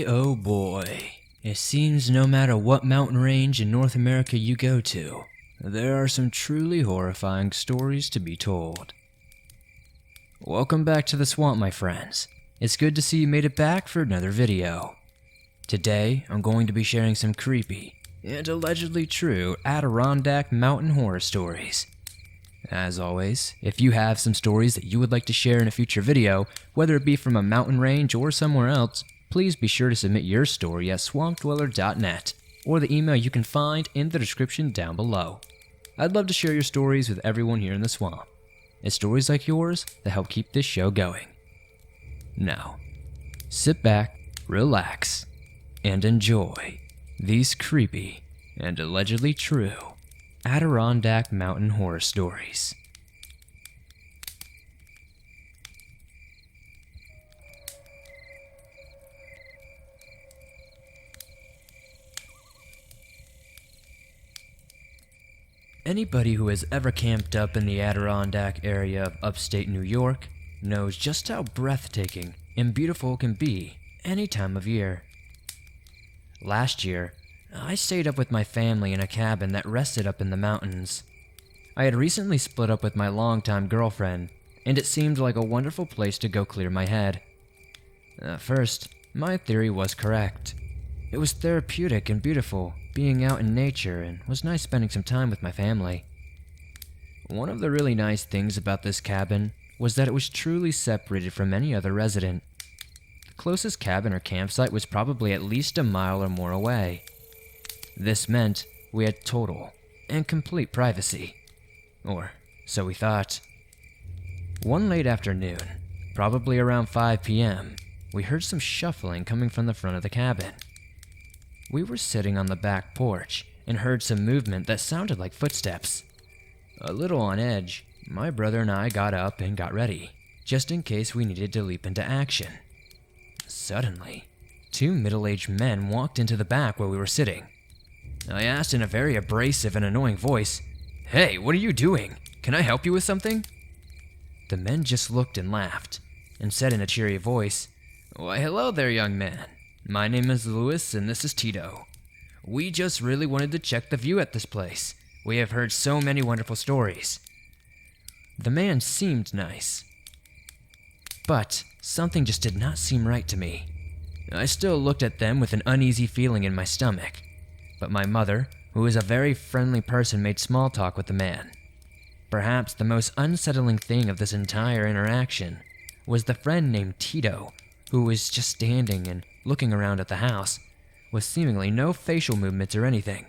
oh boy. It seems no matter what mountain range in North America you go to, there are some truly horrifying stories to be told. Welcome back to the swamp, my friends. It's good to see you made it back for another video. Today, I'm going to be sharing some creepy and allegedly true Adirondack mountain horror stories. As always, if you have some stories that you would like to share in a future video, whether it be from a mountain range or somewhere else, please be sure to submit your story at swampdweller.net or the email you can find in the description down below. I'd love to share your stories with everyone here in the swamp. It's stories like yours that help keep this show going. Now, sit back, relax, and enjoy these creepy and allegedly true Adirondack mountain horror stories. Anybody who has ever camped up in the Adirondack area of upstate New York knows just how breathtaking and beautiful it can be any time of year. Last year, I stayed up with my family in a cabin that rested up in the mountains. I had recently split up with my longtime girlfriend, and it seemed like a wonderful place to go clear my head. At first, my theory was correct. It was therapeutic and beautiful being out in nature, and was nice spending some time with my family. One of the really nice things about this cabin was that it was truly separated from any other resident. The closest cabin or campsite was probably at least a mile or more away. This meant we had total and complete privacy. Or so we thought. One late afternoon, probably around 5 p.m., we heard some shuffling coming from the front of the cabin. We were sitting on the back porch and heard some movement that sounded like footsteps. A little on edge, my brother and I got up and got ready, just in case we needed to leap into action. Suddenly, two middle-aged men walked into the back where we were sitting. I asked in a very abrasive and annoying voice, "Hey, what are you doing? Can I help you with something?" The men just looked and laughed, and said in a cheery voice, "Why, hello there, young man. My name is Louis, and this is Tito. We just really wanted to check the view at this place. We have heard so many wonderful stories." The man seemed nice, but something just did not seem right to me. I still looked at them with an uneasy feeling in my stomach, but my mother, who is a very friendly person, made small talk with the man. Perhaps the most unsettling thing of this entire interaction was the friend named Tito, who was just standing and looking around at the house, with seemingly no facial movements or anything.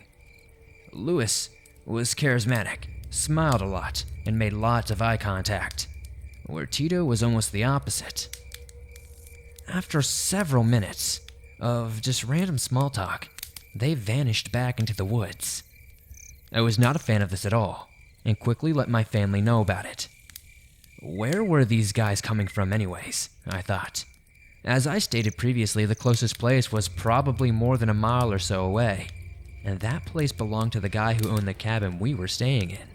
Louis was charismatic, smiled a lot, and made lots of eye contact, where Tito was almost the opposite. After several minutes of just random small talk, they vanished back into the woods. I was not a fan of this at all, and quickly let my family know about it. Where were these guys coming from anyways, I thought. As I stated previously, the closest place was probably more than a mile or so away, and that place belonged to the guy who owned the cabin we were staying in.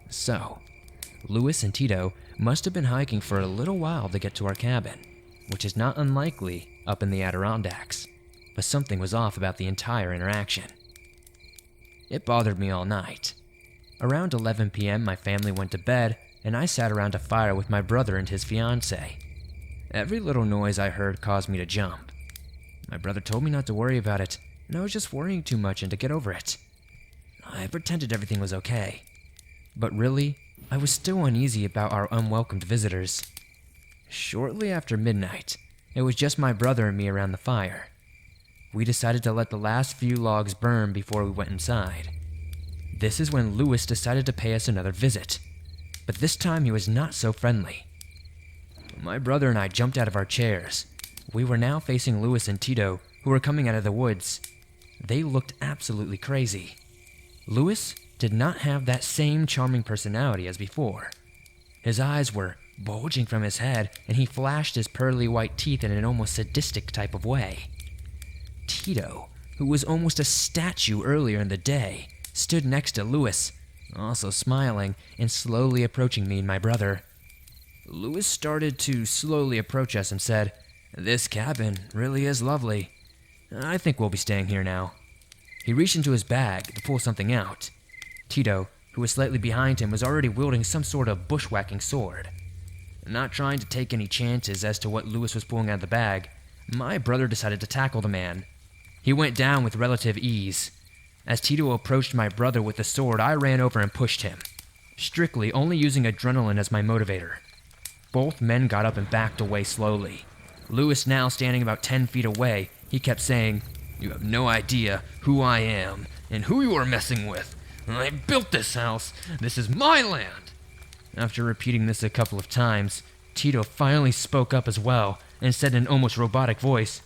So, Louis and Tito must have been hiking for a little while to get to our cabin, which is not unlikely up in the Adirondacks, but something was off about the entire interaction. It bothered me all night. Around 11 p.m., my family went to bed, and I sat around a fire with my brother and his fiancée. Every little noise I heard caused me to jump. My brother told me not to worry about it, and I was just worrying too much and to get over it. I pretended everything was okay, but really, I was still uneasy about our unwelcomed visitors. Shortly after midnight, it was just my brother and me around the fire. We decided to let the last few logs burn before we went inside. This is when Louis decided to pay us another visit, but this time he was not so friendly. My brother and I jumped out of our chairs. We were now facing Louis and Tito, who were coming out of the woods. They looked absolutely crazy. Louis did not have that same charming personality as before. His eyes were bulging from his head, and he flashed his pearly white teeth in an almost sadistic type of way. Tito, who was almost a statue earlier in the day, stood next to Louis, also smiling and slowly approaching me and my brother. Louis started to slowly approach us and said, "This cabin really is lovely. I think we'll be staying here now." He reached into his bag to pull something out. Tito, who was slightly behind him, was already wielding some sort of bushwhacking sword. Not trying to take any chances as to what Lewis was pulling out of the bag, my brother decided to tackle the man. He went down with relative ease. As Tito approached my brother with the sword, I ran over and pushed him, strictly only using adrenaline as my motivator. Both men got up and backed away slowly. Lewis, now standing about 10 feet away, he kept saying, "You have no idea who I am and who you are messing with. I built this house. This is my land." After repeating this a couple of times, Tito finally spoke up as well and said in an almost robotic voice,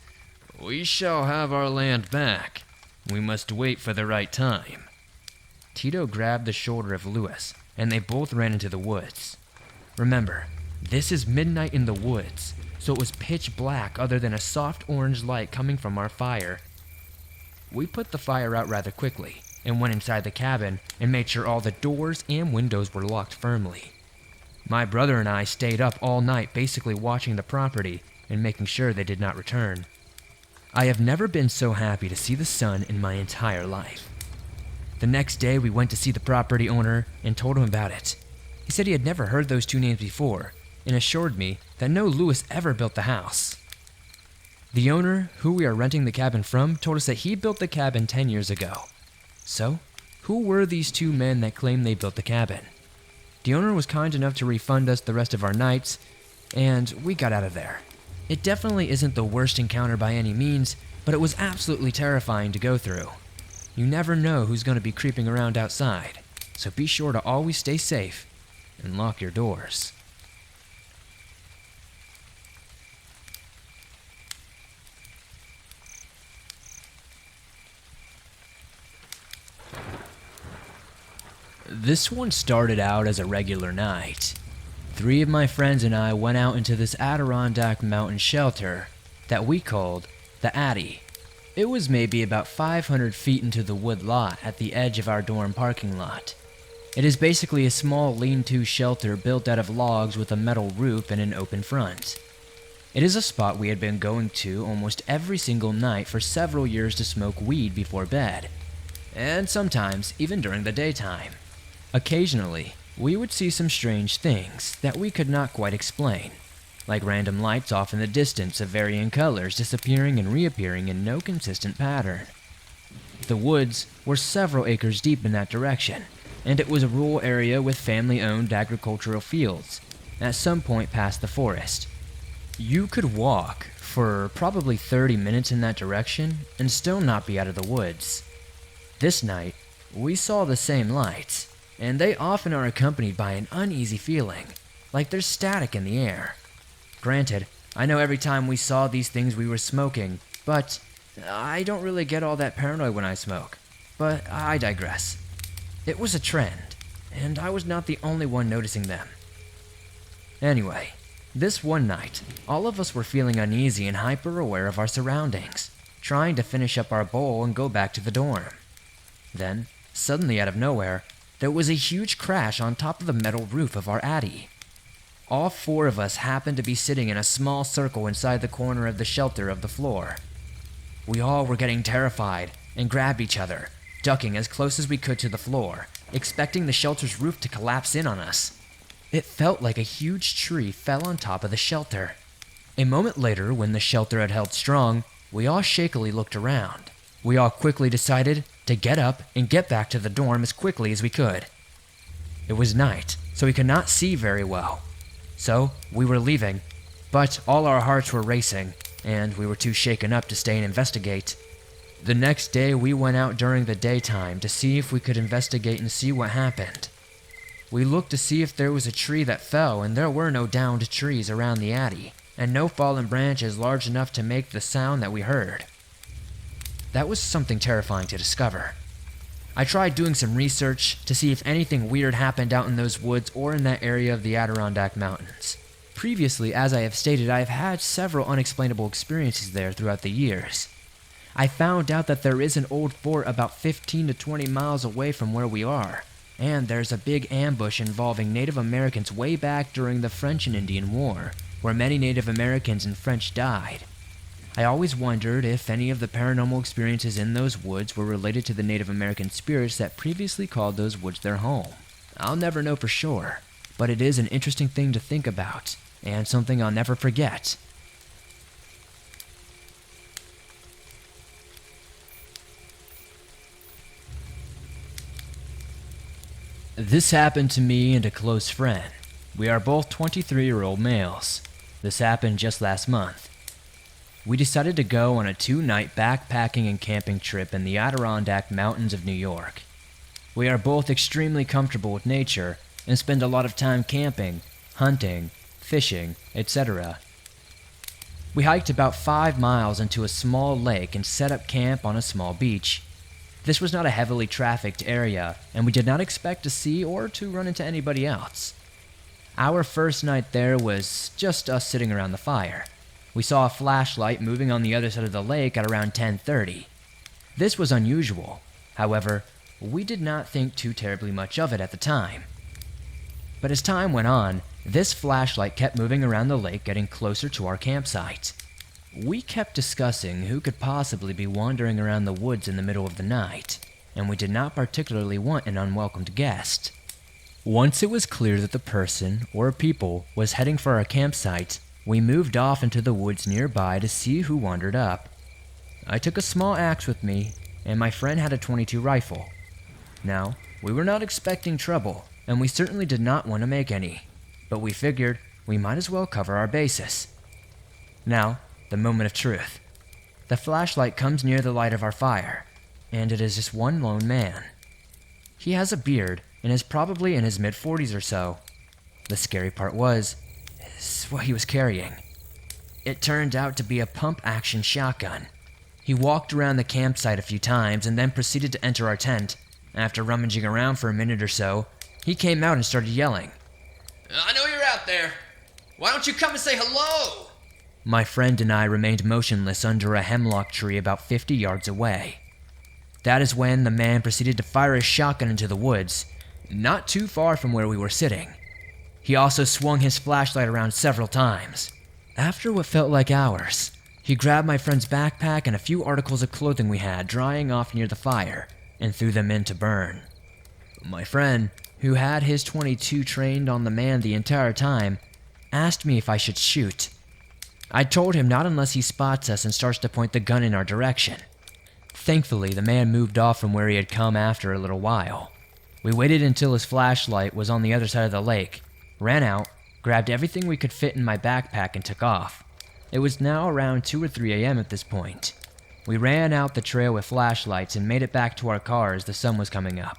"We shall have our land back. We must wait for the right time." Tito grabbed the shoulder of Lewis, and they both ran into the woods. Remember, this is midnight in the woods, so it was pitch black other than a soft orange light coming from our fire. We put the fire out rather quickly and went inside the cabin and made sure all the doors and windows were locked firmly. My brother and I stayed up all night basically watching the property and making sure they did not return. I have never been so happy to see the sun in my entire life. The next day we went to see the property owner and told him about it. He said he had never heard those two names before and assured me that no Lewis ever built the house. The owner, who we are renting the cabin from, told us that he built the cabin 10 years ago. So, who were these two men that claimed they built the cabin? The owner was kind enough to refund us the rest of our nights, and we got out of there. It definitely isn't the worst encounter by any means, but it was absolutely terrifying to go through. You never know who's going to be creeping around outside, so be sure to always stay safe and lock your doors. This one started out as a regular night. 3 of my friends and I went out into this Adirondack Mountains shelter that we called the Addy. It was maybe about 500 feet into the wood lot at the edge of our dorm parking lot. It is basically a small lean-to shelter built out of logs with a metal roof and an open front. It is a spot we had been going to almost every single night for several years to smoke weed before bed, and sometimes even during the daytime. Occasionally, we would see some strange things that we could not quite explain, like random lights off in the distance of varying colors disappearing and reappearing in no consistent pattern. The woods were several acres deep in that direction, and it was a rural area with family-owned agricultural fields, at some point past the forest. You could walk for probably 30 minutes in that direction and still not be out of the woods. This night, we saw the same lights, and they often are accompanied by an uneasy feeling, like there's static in the air. Granted, I know every time we saw these things we were smoking, but I don't really get all that paranoid when I smoke. But I digress. It was a trend, and I was not the only one noticing them. Anyway, this one night, all of us were feeling uneasy and hyper-aware of our surroundings, trying to finish up our bowl and go back to the dorm. Then, suddenly out of nowhere, there was a huge crash on top of the metal roof of our Addy. All 4 of us happened to be sitting in a small circle inside the corner of the shelter of the floor. We all were getting terrified and grabbed each other, ducking as close as we could to the floor, expecting the shelter's roof to collapse in on us. It felt like a huge tree fell on top of the shelter. A moment later, when the shelter had held strong, we all shakily looked around. We all quickly decided to get up and get back to the dorm as quickly as we could. It was night, so we could not see very well. So, we were leaving, but all our hearts were racing, and we were too shaken up to stay and investigate. The next day, we went out during the daytime to see if we could investigate and see what happened. We looked to see if there was a tree that fell, and there were no downed trees around the Addy, and no fallen branches large enough to make the sound that we heard. That was something terrifying to discover. I tried doing some research to see if anything weird happened out in those woods or in that area of the Adirondack Mountains. Previously, as I have stated, I have had several unexplainable experiences there throughout the years. I found out that there is an old fort about 15 to 20 miles away from where we are, and there's a big ambush involving Native Americans way back during the French and Indian War, where many Native Americans and French died. I always wondered if any of the paranormal experiences in those woods were related to the Native American spirits that previously called those woods their home. I'll never know for sure, but it is an interesting thing to think about, and something I'll never forget. This happened to me and a close friend. We are both 23-year-old males. This happened just last month. We decided to go on a 2-night backpacking and camping trip in the Adirondack Mountains of New York. We are both extremely comfortable with nature and spend a lot of time camping, hunting, fishing, etc. We hiked about 5 miles into a small lake and set up camp on a small beach. This was not a heavily trafficked area, and we did not expect to see or to run into anybody else. Our first night there was just us sitting around the fire. We saw a flashlight moving on the other side of the lake at around 10:30. This was unusual. However, we did not think too terribly much of it at the time. But as time went on, this flashlight kept moving around the lake, getting closer to our campsite. We kept discussing who could possibly be wandering around the woods in the middle of the night, and we did not particularly want an unwelcomed guest. Once it was clear that the person, or people, was heading for our campsite, we moved off into the woods nearby to see who wandered up. I took a small axe with me, and my friend had a .22 rifle. Now, we were not expecting trouble, and we certainly did not want to make any, but we figured we might as well cover our bases. Now, the moment of truth. The flashlight comes near the light of our fire, and it is just one lone man. He has a beard and is probably in his mid-40s or so. The scary part is what he was carrying. It turned out to be a pump-action shotgun. He walked around the campsite a few times and then proceeded to enter our tent. After rummaging around for a minute or so, he came out and started yelling. I know you're out there. Why don't you come and say hello? My friend and I remained motionless under a hemlock tree about 50 yards away. That is when the man proceeded to fire his shotgun into the woods, not too far from where we were sitting. He also swung his flashlight around several times. After what felt like hours, he grabbed my friend's backpack and a few articles of clothing we had drying off near the fire and threw them in to burn. My friend, who had his .22 trained on the man the entire time, asked me if I should shoot. I told him not unless he spots us and starts to point the gun in our direction. Thankfully, the man moved off from where he had come after a little while. We waited until his flashlight was on the other side of the lake, ran out, grabbed everything we could fit in my backpack and took off. It was now around 2 or 3 a.m. at this point. We ran out the trail with flashlights and made it back to our car as the sun was coming up.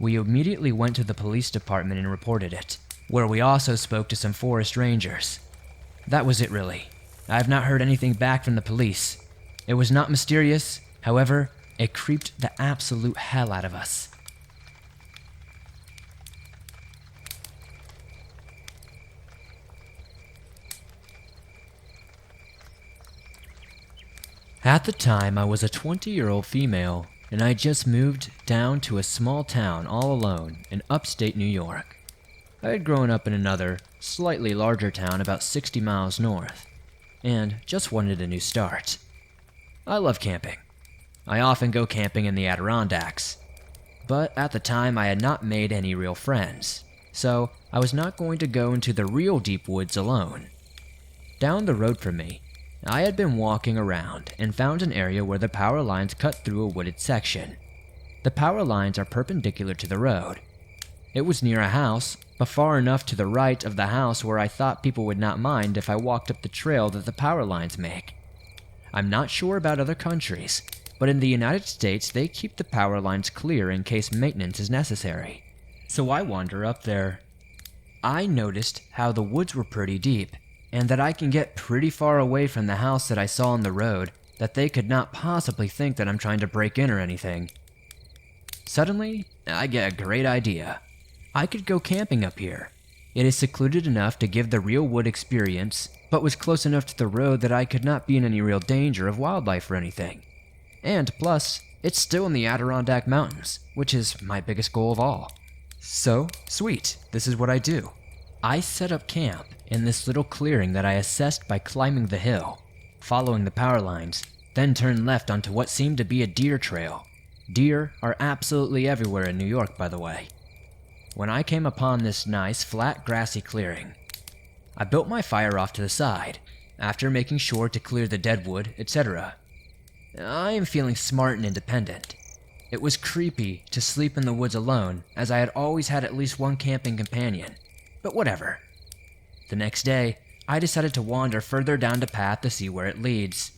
We immediately went to the police department and reported it, where we also spoke to some forest rangers. That was it really. I have not heard anything back from the police. It was not mysterious, however, it creeped the absolute hell out of us. At the time, I was a 20-year-old female, and I just moved down to a small town all alone in upstate New York. I had grown up in another, slightly larger town about 60 miles north, and just wanted a new start. I love camping. I often go camping in the Adirondacks, but at the time I had not made any real friends, so I was not going to go into the real deep woods alone. Down the road from me, I had been walking around and found an area where the power lines cut through a wooded section. The power lines are perpendicular to the road. It was near a house, but far enough to the right of the house where I thought people would not mind if I walked up the trail that the power lines make. I'm not sure about other countries, but in the United States they keep the power lines clear in case maintenance is necessary. So I wander up there. I noticed how the woods were pretty deep, and that I can get pretty far away from the house that I saw on the road, that they could not possibly think that I'm trying to break in or anything. Suddenly, I get a great idea. I could go camping up here. It is secluded enough to give the real wood experience, but was close enough to the road that I could not be in any real danger of wildlife or anything. And plus, it's still in the Adirondack Mountains, which is my biggest goal of all. So, sweet, this is what I do. I set up camp in this little clearing that I assessed by climbing the hill. following the power lines, then turned left onto what seemed to be a deer trail. Deer are absolutely everywhere in New York, by the way. When I came upon this nice, flat, grassy clearing, I built my fire off to the side, after making sure to clear the dead wood, etc. I am feeling smart and independent. It was creepy to sleep in the woods alone, as I had always had at least one camping companion, but whatever. The next day, I decided to wander further down the path to see where it leads.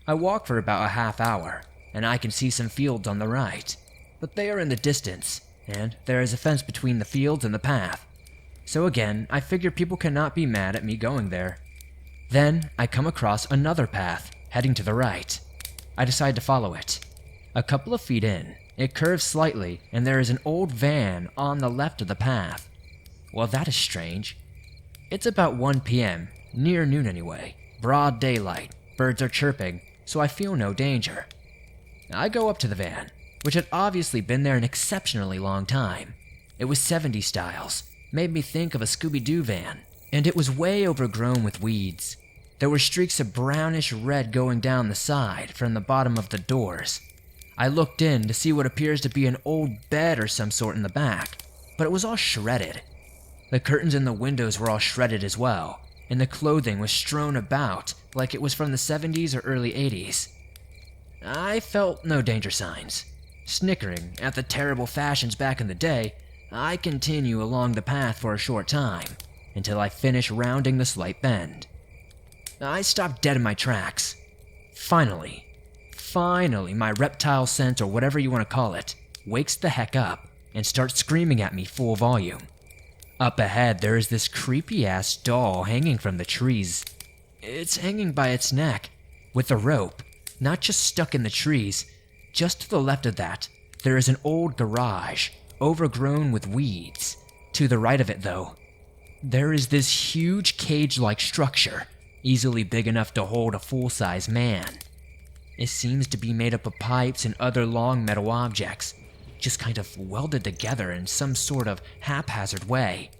I walk for about a half hour, and I can see some fields on the right, but they are in the distance, and there is a fence between the fields and the path. So again, I figure people cannot be mad at me going there. Then, I come across another path, heading to the right. I decide to follow it. A couple of feet in, it curves slightly, and there is an old van on the left of the path. Well, that is strange. It's about 1 p.m., near noon anyway, broad daylight, birds are chirping, so I feel no danger. I go up to the van, which had obviously been there an exceptionally long time. It was 70s styles, made me think of a Scooby-Doo van, and it was way overgrown with weeds. There were streaks of brownish red going down the side from the bottom of the doors. I looked in to see what appears to be an old bed or some sort in the back, but it was all shredded. The curtains in the windows were all shredded as well, and the clothing was strewn about like it was from the 70s or early 80s. I felt no danger signs. Snickering at the terrible fashions back in the day, I continue along the path for a short time, until I finish rounding the slight bend. I stopped dead in my tracks. Finally, my reptile scent, or whatever you want to call it, wakes the heck up and starts screaming at me full volume. Up ahead, there is this creepy-ass doll hanging from the trees. It's hanging by its neck, with a rope, not just stuck in the trees. Just to the left of that, there is an old garage, overgrown with weeds. To the right of it, though, there is this huge cage-like structure, easily big enough to hold a full-size man. It seems to be made up of pipes and other long metal objects, just kind of welded together in some sort of haphazard way.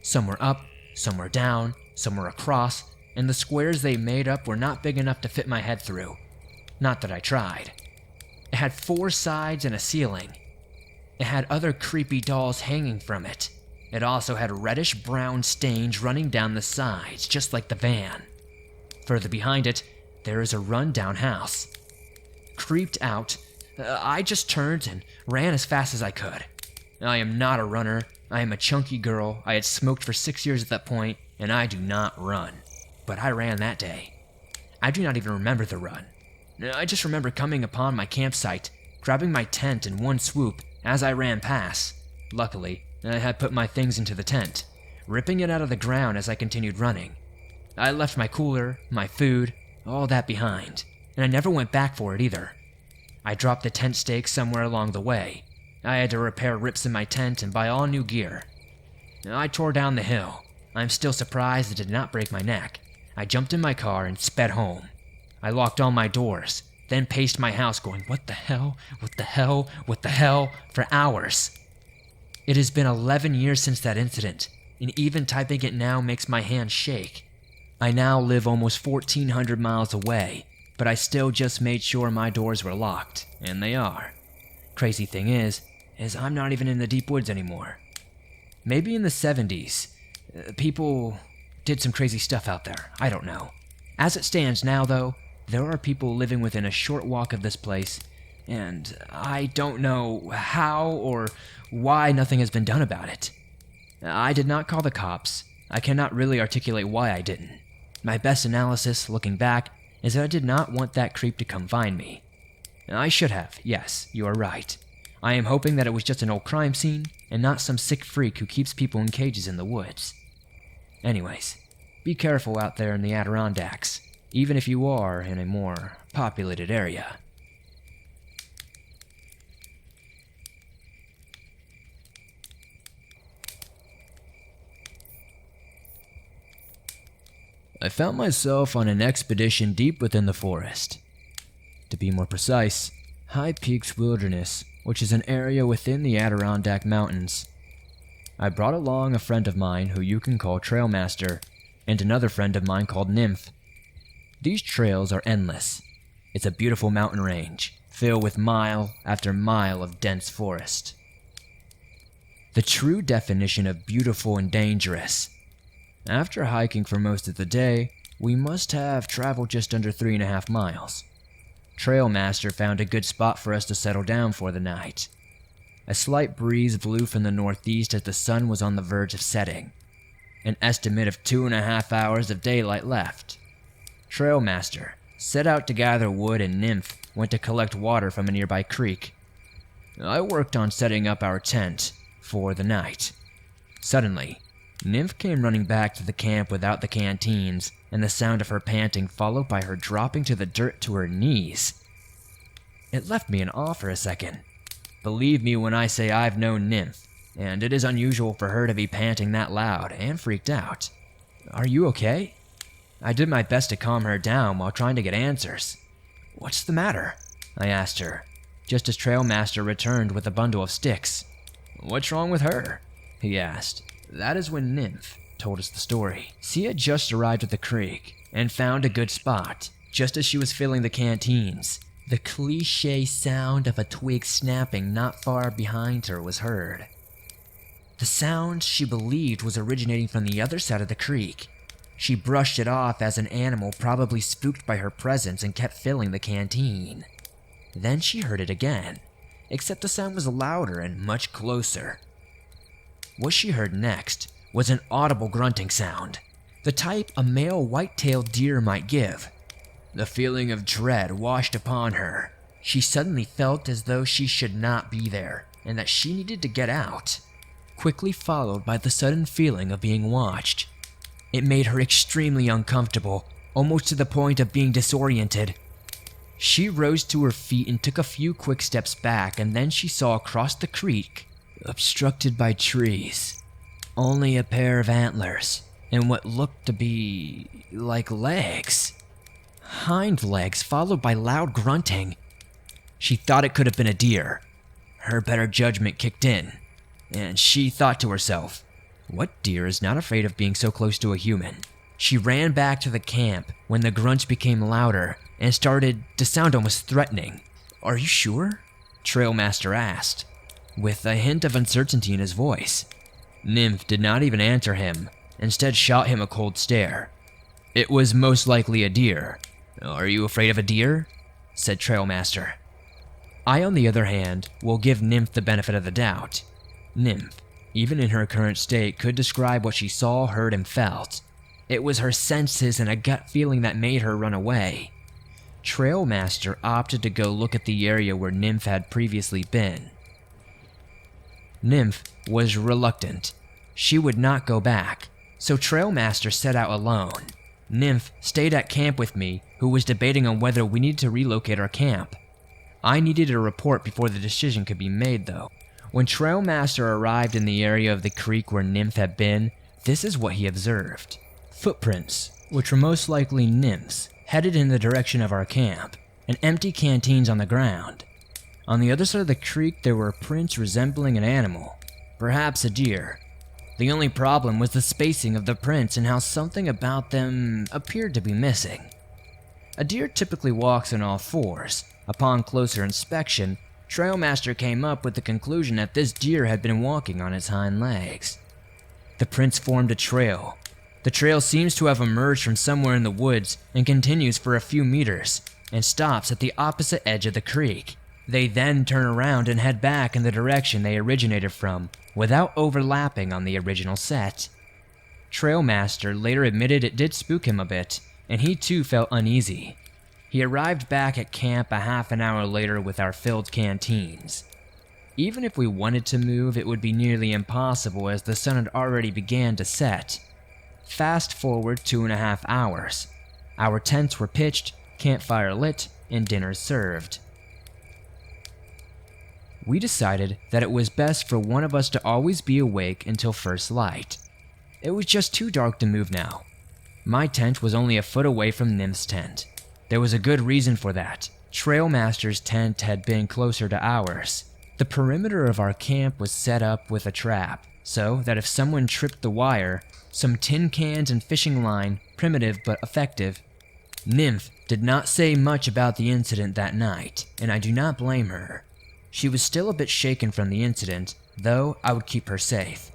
Some were up, some were down, some were across, and the squares they made up were not big enough to fit my head through. Not that I tried. It had 4 sides and a ceiling. It had other creepy dolls hanging from it. It also had reddish-brown stains running down the sides, just like the van. Further behind it, there is a run-down house. Creeped out, I just turned and ran as fast as I could. I am not a runner. I am a chunky girl. I had smoked for 6 years at that point, and I do not run. But I ran that day. I do not even remember the run. I just remember coming upon my campsite, grabbing my tent in one swoop as I ran past. Luckily, I had put my things into the tent, ripping it out of the ground as I continued running. I left my cooler, my food, all that behind, and I never went back for it either. I dropped the tent stakes somewhere along the way. I had to repair rips in my tent and buy all new gear. I tore down the hill. I'm still surprised it did not break my neck. I jumped in my car and sped home. I locked all my doors, then paced my house going, what the hell, what the hell, what the hell, for hours. It has been 11 years since that incident, and even typing it now makes my hands shake. I now live almost 1,400 miles away, but I still just made sure my doors were locked, and they are. Crazy thing is I'm not even in the deep woods anymore. Maybe in the 70s, people did some crazy stuff out there, I don't know. As it stands now, though, there are people living within a short walk of this place, and I don't know how or why nothing has been done about it. I did not call the cops. I cannot really articulate why I didn't. My best analysis, looking back, is that I did not want that creep to come find me. I should have, yes, you are right. I am hoping that it was just an old crime scene, and not some sick freak who keeps people in cages in the woods. Anyways, be careful out there in the Adirondacks, even if you are in a more populated area. I found myself on an expedition deep within the forest. To be more precise, High Peaks Wilderness, which is an area within the Adirondack Mountains. I brought along a friend of mine who you can call Trailmaster, and another friend of mine called Nymph. These trails are endless. It's a beautiful mountain range, filled with mile after mile of dense forest. The true definition of beautiful and dangerous. After hiking for most of the day, we must have traveled just under 3.5 miles. Trailmaster found a good spot for us to settle down for the night. A slight breeze blew from the northeast as the sun was on the verge of setting. An estimate of 2.5 hours of daylight left. Trailmaster set out to gather wood and Nymph went to collect water from a nearby creek. I worked on setting up our tent for the night. Suddenly, Nymph came running back to the camp without the canteens and the sound of her panting followed by her dropping to the dirt to her knees. It left me in awe for a second. Believe me when I say I've known Nymph, and it is unusual for her to be panting that loud and freaked out. Are you okay? I did my best to calm her down while trying to get answers. What's the matter? I asked her, just as Trailmaster returned with a bundle of sticks. What's wrong with her? He asked. That is when Nymph told us the story. She had just arrived at the creek and found a good spot, just as she was filling the canteens. The cliché sound of a twig snapping not far behind her was heard. The sound she believed was originating from the other side of the creek. She brushed it off as an animal probably spooked by her presence and kept filling the canteen. Then she heard it again, except the sound was louder and much closer. What she heard next was an audible grunting sound, the type a male white-tailed deer might give. The feeling of dread washed upon her. She suddenly felt as though she should not be there, and that she needed to get out, quickly followed by the sudden feeling of being watched. It made her extremely uncomfortable, almost to the point of being disoriented. She rose to her feet and took a few quick steps back, and then she saw across the creek, obstructed by trees, only a pair of antlers and what looked to be like legs. Hind legs followed by loud grunting. She thought it could have been a deer. Her better judgment kicked in, and she thought to herself, what deer is not afraid of being so close to a human? She ran back to the camp when the grunts became louder and started to sound almost threatening. Are you sure? Trailmaster asked, with a hint of uncertainty in his voice. Nymph did not even answer him, instead shot him a cold stare. It was most likely a deer. Are you afraid of a deer? Said Trailmaster. I, on the other hand, will give Nymph the benefit of the doubt. Nymph, even in her current state, could describe what she saw, heard, and felt. It was her senses and a gut feeling that made her run away. Trailmaster opted to go look at the area where Nymph had previously been. Nymph was reluctant. She would not go back, so Trailmaster set out alone. Nymph stayed at camp with me, who was debating on whether we needed to relocate our camp. I needed a report before the decision could be made, though. When Trailmaster arrived in the area of the creek where Nymph had been, this is what he observed. Footprints, which were most likely Nymph's, headed in the direction of our camp, and empty canteens on the ground. On the other side of the creek, there were prints resembling an animal, perhaps a deer. The only problem was the spacing of the prints and how something about them appeared to be missing. A deer typically walks on all fours. Upon closer inspection, Trailmaster came up with the conclusion that this deer had been walking on its hind legs. The prints formed a trail. The trail seems to have emerged from somewhere in the woods and continues for a few meters, and stops at the opposite edge of the creek. They then turn around and head back in the direction they originated from, without overlapping on the original set. Trailmaster later admitted it did spook him a bit, and he too felt uneasy. He arrived back at camp a half an hour later with our filled canteens. Even if we wanted to move, it would be nearly impossible as the sun had already began to set. Fast forward 2.5 hours. Our tents were pitched, campfire lit, and dinner served. We decided that it was best for one of us to always be awake until first light. It was just too dark to move now. My tent was only a foot away from Nymph's tent. There was a good reason for that. Trailmaster's tent had been closer to ours. The perimeter of our camp was set up with a trap, so that if someone tripped the wire, some tin cans and fishing line, primitive but effective, Nymph did not say much about the incident that night, and I do not blame her. She was still a bit shaken from the incident, though I would keep her safe.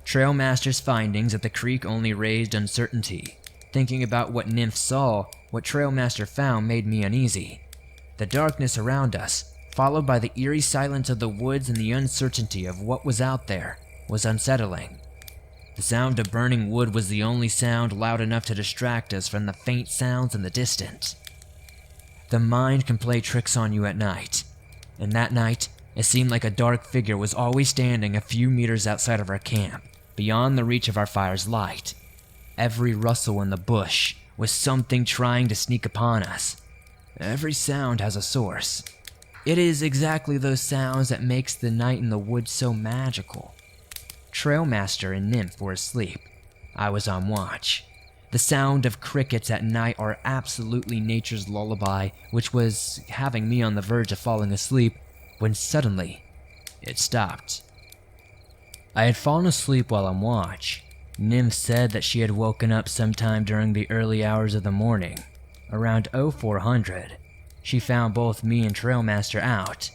Trailmaster's findings at the creek only raised uncertainty. Thinking about what Nymph saw, what Trailmaster found made me uneasy. The darkness around us, followed by the eerie silence of the woods and the uncertainty of what was out there, was unsettling. The sound of burning wood was the only sound loud enough to distract us from the faint sounds in the distance. The mind can play tricks on you at night, and that night, it seemed like a dark figure was always standing a few meters outside of our camp, beyond the reach of our fire's light. Every rustle in the bush was something trying to sneak upon us. Every sound has a source. It is exactly those sounds that makes the night in the woods so magical. Trailmaster and Nymph were asleep. I was on watch. The sound of crickets at night are absolutely nature's lullaby, which was having me on the verge of falling asleep, when suddenly, it stopped. I had fallen asleep while on watch. Nymph said that she had woken up sometime during the early hours of the morning. Around 0400, she found both me and Trailmaster out.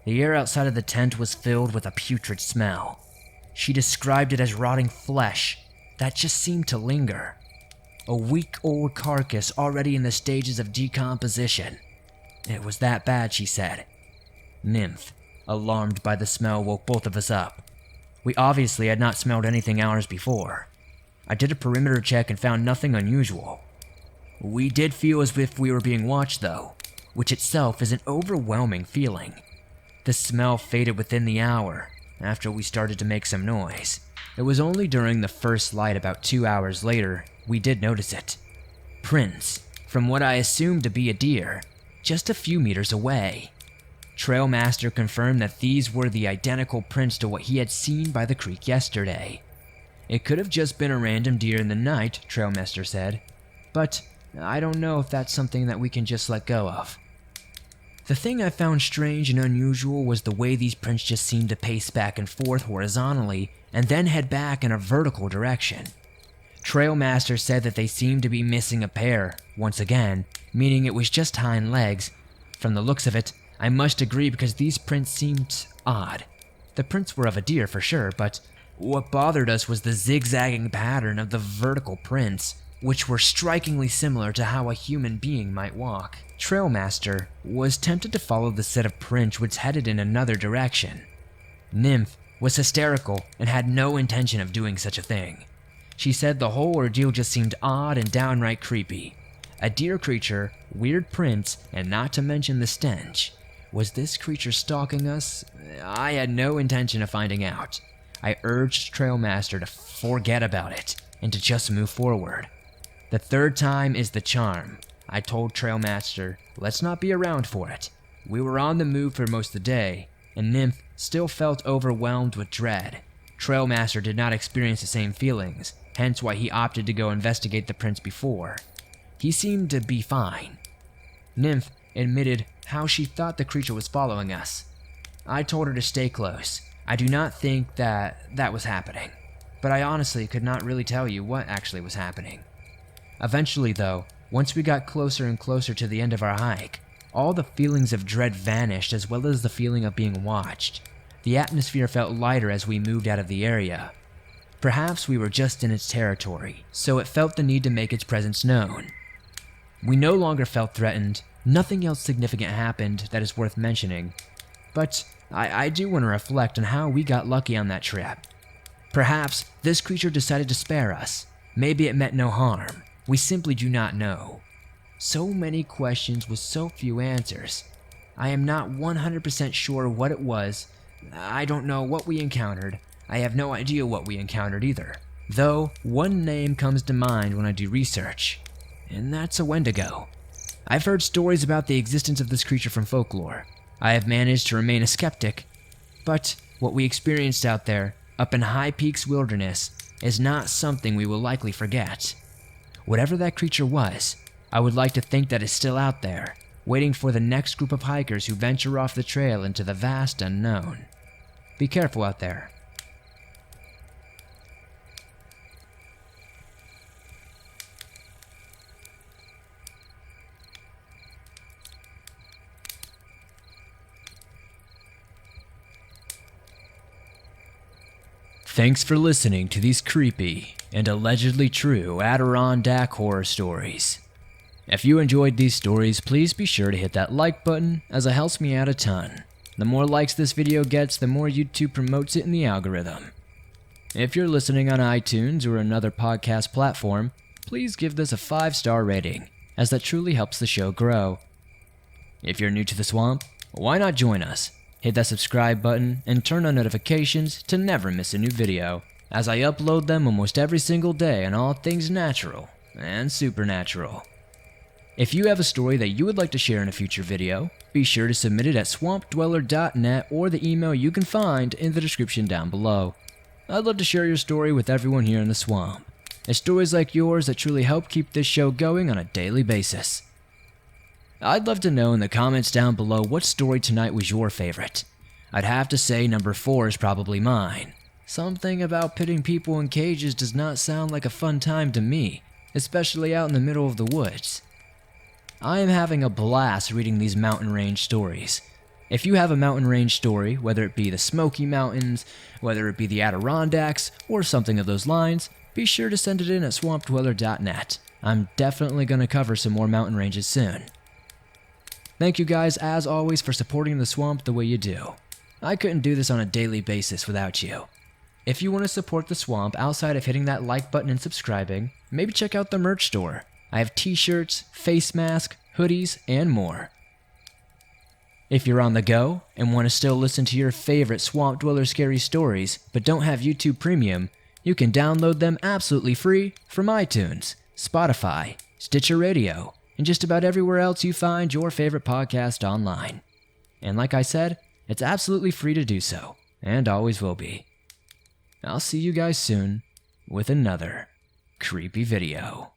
The air outside of the tent was filled with a putrid smell. She described it as rotting flesh that just seemed to linger. A week-old carcass already in the stages of decomposition. It was that bad, she said. Nymph, alarmed by the smell, woke both of us up. We obviously had not smelled anything hours before. I did a perimeter check and found nothing unusual. We did feel as if we were being watched though, which itself is an overwhelming feeling. The smell faded within the hour, after we started to make some noise. It was only during the first light about 2 hours later we did notice it. Prints, from what I assumed to be a deer, just a few meters away. Trailmaster confirmed that these were the identical prints to what he had seen by the creek yesterday. It could have just been a random deer in the night, Trailmaster said, but I don't know if that's something that we can just let go of. The thing I found strange and unusual was the way these prints just seemed to pace back and forth horizontally and then head back in a vertical direction. Trailmaster said that they seemed to be missing a pair, once again, meaning it was just hind legs. From the looks of it, I must agree because these prints seemed odd. The prints were of a deer for sure, but what bothered us was the zigzagging pattern of the vertical prints, which were strikingly similar to how a human being might walk. Trailmaster was tempted to follow the set of prints which headed in another direction. Nymph was hysterical and had no intention of doing such a thing. She said the whole ordeal just seemed odd and downright creepy. A deer creature, weird prints, and not to mention the stench. Was this creature stalking us? I had no intention of finding out. I urged Trailmaster to forget about it and to just move forward. The third time is the charm. I told Trailmaster, let's not be around for it. We were on the move for most of the day, and Nymph still felt overwhelmed with dread. Trailmaster did not experience the same feelings, hence why he opted to go investigate the prints before. He seemed to be fine. Nymph admitted how she thought the creature was following us. I told her to stay close. I do not think that was happening, but I honestly could not really tell you what actually was happening. Eventually though, once we got closer and closer to the end of our hike, all the feelings of dread vanished as well as the feeling of being watched. The atmosphere felt lighter as we moved out of the area. Perhaps we were just in its territory, so it felt the need to make its presence known. We no longer felt threatened. Nothing else significant happened that is worth mentioning, but I do want to reflect on how we got lucky on that trip. Perhaps this creature decided to spare us. Maybe it meant no harm. We simply do not know. So many questions with so few answers. I am not 100% sure what it was. I don't know what we encountered. I have no idea what we encountered either. Though, one name comes to mind when I do research, and that's a Wendigo. I've heard stories about the existence of this creature from folklore. I have managed to remain a skeptic, but what we experienced out there, up in High Peaks Wilderness, is not something we will likely forget. Whatever that creature was, I would like to think that it's still out there, waiting for the next group of hikers who venture off the trail into the vast unknown. Be careful out there. Thanks for listening to these creepy and allegedly true Adirondack horror stories. If you enjoyed these stories, please be sure to hit that like button, as it helps me out a ton. The more likes this video gets, the more YouTube promotes it in the algorithm. If you're listening on iTunes or another podcast platform, please give this a 5-star rating, as that truly helps the show grow. If you're new to the swamp, why not join us? Hit that subscribe button and turn on notifications to never miss a new video, as I upload them almost every single day on all things natural and supernatural. If you have a story that you would like to share in a future video, be sure to submit it at swampdweller.net or the email you can find in the description down below. I'd love to share your story with everyone here in the swamp. It's stories like yours that truly help keep this show going on a daily basis. I'd love to know in the comments down below what story tonight was your favorite. I'd have to say number 4 is probably mine. Something about putting people in cages does not sound like a fun time to me, especially out in the middle of the woods. I am having a blast reading these mountain range stories. If you have a mountain range story, whether it be the Smoky Mountains, whether it be the Adirondacks, or something of those lines, be sure to send it in at swampdweller.net. I'm definitely going to cover some more mountain ranges soon. Thank you guys, as always, for supporting the swamp the way you do. I couldn't do this on a daily basis without you. If you want to support the swamp outside of hitting that like button and subscribing, maybe check out the merch store. I have t-shirts, face masks, hoodies, and more. If you're on the go and want to still listen to your favorite Swamp Dweller scary stories but don't have YouTube Premium, you can download them absolutely free from iTunes, Spotify, Stitcher Radio, and just about everywhere else you find your favorite podcast online. And like I said, it's absolutely free to do so, and always will be. I'll see you guys soon with another creepy video.